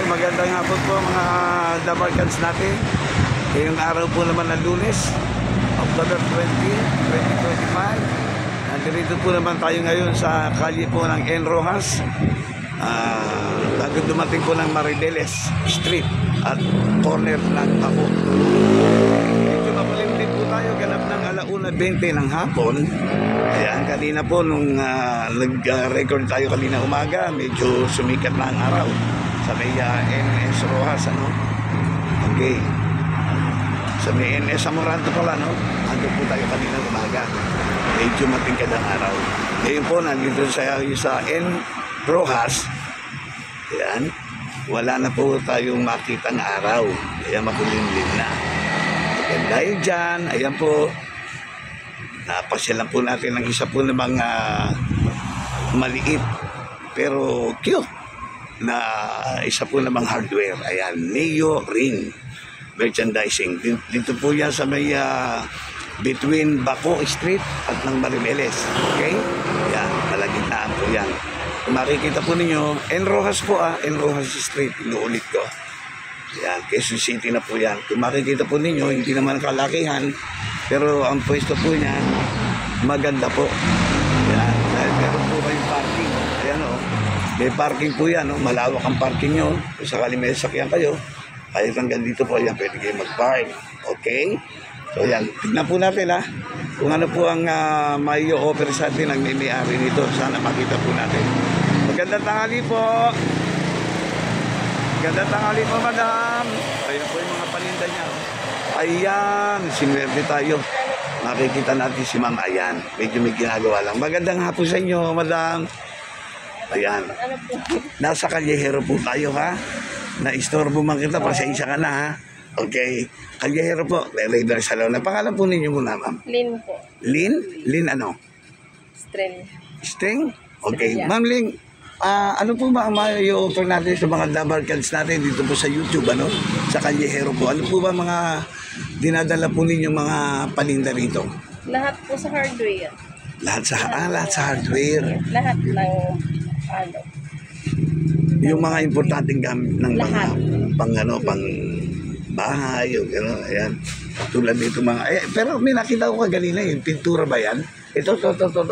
Magandang hapon po mga Dabarkans natin. Ngayong araw po naman ng Lunes, October 20, 2025. Nandito po naman tayo ngayon sa kalye po ng N. Rojas. Bago dumating po ng Maribeles Street at corner ng Ako. Medyo makulimlim po tayo, ganap ng 1:20 ng hapon. Ayan, kanina po nung nag-record tayo kanina umaga, medyo sumikat na ang araw sa may NS Rojas, ano? Okay. Sa may NS Amoranto pala, no? Ando po tayo kanina umaga. Medyo matingkad ang araw. Ngayon po, nandito sa N. Rojas. Ayan. Wala na po tayong makitang araw. Kaya makulimlim na. At dahil dyan, ayan po, napasyalan po natin ng isa po ng mga maliit pero cute na isa po namang hardware. Ayan, Neo Ring Merchandising. Dito po yan sa may between Bako Street at ng Maribeles. Okay? Yan, malagitnaan po yan. Kung makikita po ninyo, N. Rojas po N. Rojas Street, inuulit ko. Yan, Quezon City na po yan. Kung makikita po ninyo, hindi naman kalakihan, pero ang pwesto po niya, maganda po. Yan, dahil meron po kayong parking. Ayan o. May parking po yan, no? Malawak ang parking nyo. Kung sakali may sakyan kayo, kahit hanggang dito po, yan, pwede kayo mag-park. Okay? So yan, tignan po natin kung ano po ang may offer sa atin ang may-ari nito. Sana makita po natin. Magandang tanghali po. Magandang tanghali po, madam. Ayan po yung mga paninda niya. Ayan, sinwerte tayo. Makikita natin si ma'am. Ayan, medyo may ginagawa lang. Magandang hapon sa inyo, madam. Ayan. Nasa Kalyehero po tayo, ha? Na-istorbo man kita, pasensya ka na, ha? Okay. Kalyehero po. Radar Salaw na. Pangalan po ninyo muna, ma'am? Lin po. Lin? Lin ano? String. String? Okay. Estrella. Ma'am Lin, ano po ba ang may-offer natin sa mga Dabarkans natin dito po sa YouTube, ano? Sa Kalyehero po. Ano po ba mga dinadala po ninyo mga paninda rito? Lahat po sa hardware. Lahat sa hardware. Lahat ng Yung mga importanteng gamit ng mga Lahat. pang bahay o gano'n, ayan. Tulad dito mga, pero may nakita ko kanina yung pintura ba yan? Ito,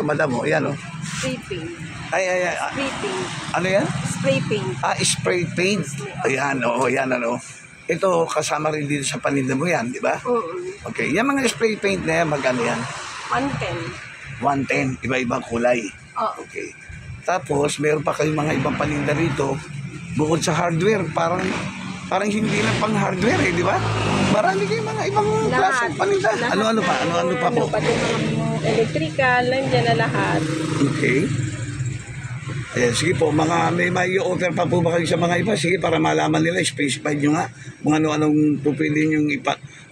madam, ayan o. spray paint. Ay, Spray paint. ano yan? Spray paint. Spray paint. Ayan, oo, yan ano. Ito, kasama rin dito sa paninda mo yan, di ba? Okay, yung mga spray paint na yan, magkano yan? 110. 110, iba-ibang kulay. Oo. Okay. Tapos, meron pa kayong mga ibang paninda rito, bukod sa hardware, parang hindi lang pang hardware, di ba? Marami kayong mga ibang klaseng paninda. Ano pa? Ano pa po? Pati mga electrical, nandiyan na lahat. Okay. Ayan, sige po, may offer pa po ba kayo sa mga iba? Sige, para malaman nila, specify nyo nga kung ano-anong po pwede nyo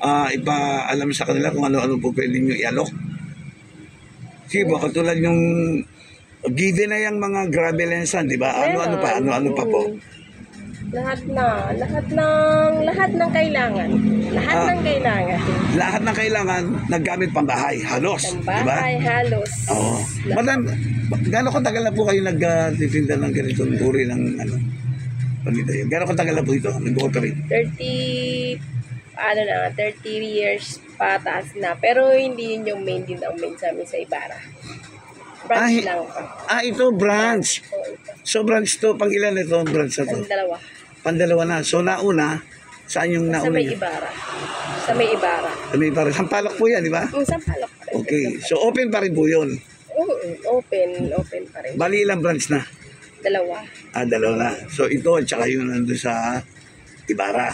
alam sa kanila kung ano-anong po pwede nyo i-alok. Sige po, katulad yung given na yung mga gravel and sand, di ba? Ano pa? Ano pa po? Lahat ng kailangan. Lahat ng kailangan, naggamit pambahay, halos. Di ba? Pambahay, halos. Oo. Madam, gaano katagal na po kayo nagtitinda ng ganitong uri ng paninda yun? Gaano katagal na po ito? Nag-operate? 30 years pataas na. Pero hindi yun yung main din ang main sa amin sa Ibarra. Branch lang pa. Ito branch. So branch to, pang ilan ito ang branch na to? Ang dalawa. Pandalawa na. So nauna, saan yung Sa nauna? may Ibarra. Sa may Ibarra. Sa may Ibarra. Sampalok po yan, di ba? Sampalok pa rin. Okay. So open pa rin po yun. Open pa rin. Bali ilang branch na? Dalawa. Dalawa na. So ito at saka yun nandun sa Ibarra.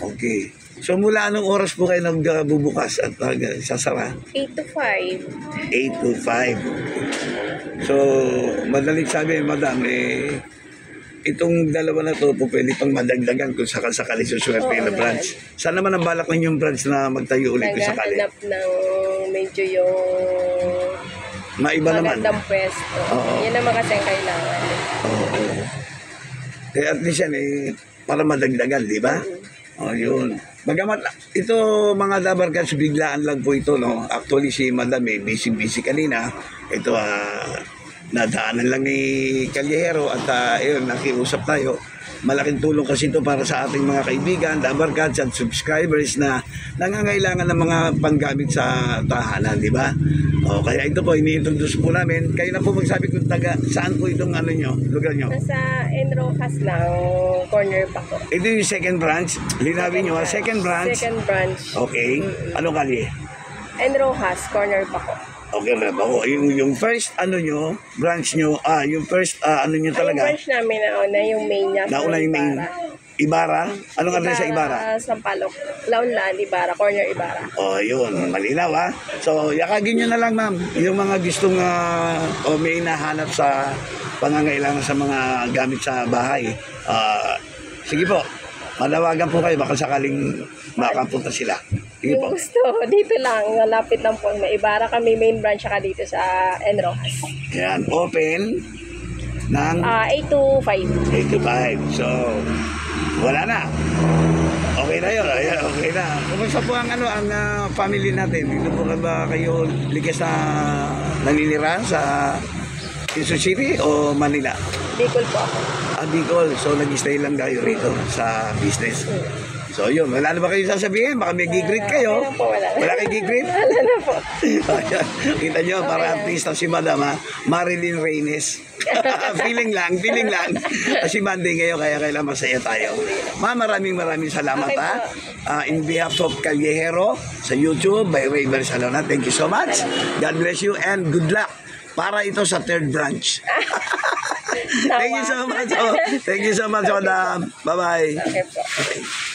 Okay. So mula anong oras po kayo nagbubukas at sasara? 8 to 5. 8 to 5. So madaling sabi, madam, itong dalawa na to po pwede pang madagdagan kung sakali suswerte na branch. Saan naman ang balak ninyong branch na magtayo ulit kung sakali? Naghahanap ng medyo yung Maiba naman. magandang pwesto. Yan naman kasi ang kailangan. At least yan para madagdagan, di ba? Yun. Bagamat ito mga Dabarkans, biglaan lang po ito, no? Actually si Madam busy kanina. Ito nadaanan lang ni Calyero at ayun, nakiusap tayo. Malaking tulong kasi ito para sa ating mga kaibigan, Dabarkats at subscribers na nangangailangan ng mga panggamit sa tahanan, di ba? O, kaya ito po, ini-introduce po namin. Kayo na po magsabi kung taga, saan po itong ano nyo, lugar nyo? Nasa Enrojas lang, corner pa ko. Ito yung second branch. Linawin nyo, second branch. Second branch. Okay. Anong kalye? Enrojas, corner pa ko. Okay na ba? Yung first ano nyo, branch nyo, yung first ano nyo Ang talaga, branch namin nauna yung main niya. sa nauna yung main. Ibarra? Anong address sa Ibarra? Sampaloc. Launlan, Ibarra. Corner Ibarra. Oh, yun. Malinaw, ha? So, yakagin nyo na lang, ma'am. Yung mga gustong o may hinahanap sa pangangailangan sa mga gamit sa bahay. Sige po. Manawagan po kayo. Baka sakaling makapunta sila. Sige Yung po. gusto, dito lang. Malapit lang po. May Ibarra kami main branch saka dito sa Enrojas. Yan. Open ng 8 to 5. 8 to 5. So, wala na. Okay na yun. Ayan, okay na. Kumusta po ang family natin? Dito po ba kayo ligas na naninira sa Quezon City o Manila? Bicol po ako. Bicol. So, nag-stay lang kayo rito sa business. So, yun. Wala na ba kayo sasabihin? Baka may gig-greet kayo. Wala na po, wala na. Wala kayo gig-greet? Wala na po. Ayan. Kita nyo, para artista si Madam, ha? Marilyn Reynes. Feeling lang. Kasi Monday ngayon, kaya kailangan masaya tayo. Maraming salamat, Okay ha? In behalf of Calyero sa YouTube, by Raver Salona, thank you so much. God bless you and good luck para ito sa third branch. Thank you so much. Thank you so much, Madam. Bye-bye. Okay po. Okay.